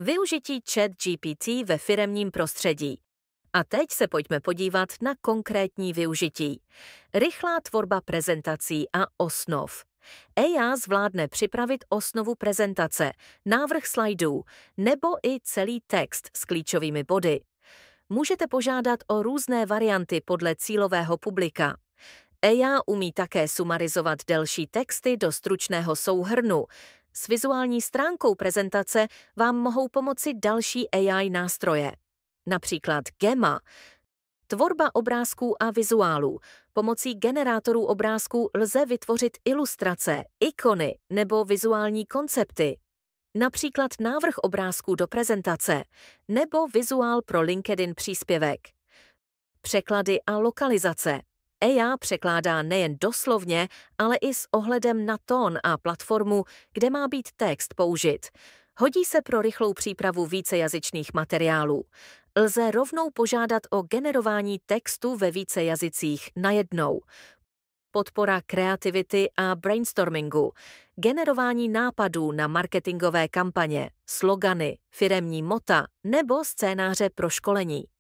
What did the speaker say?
Využití ChatGPT ve firemním prostředí. A teď se pojďme podívat na konkrétní využití. Rychlá tvorba prezentací a osnov. AI zvládne připravit osnovu prezentace, návrh slajdů nebo i celý text s klíčovými body. Můžete požádat o různé varianty podle cílového publika. AI umí také sumarizovat delší texty do stručného souhrnu. S vizuální stránkou prezentace vám mohou pomoci další AI nástroje. Například Gemma, tvorba obrázků a vizuálů. Pomocí generátorů obrázků lze vytvořit ilustrace, ikony nebo vizuální koncepty. Například návrh obrázků do prezentace nebo vizuál pro LinkedIn příspěvek. Překlady a lokalizace. AI překládá nejen doslovně, ale i s ohledem na tón a platformu, kde má být text použit. Hodí se pro rychlou přípravu vícejazyčných materiálů. Lze rovnou požádat o generování textu ve více jazycích najednou. Podpora kreativity a brainstormingu, generování nápadů na marketingové kampaně, slogany, firemní mota nebo scénáře pro školení.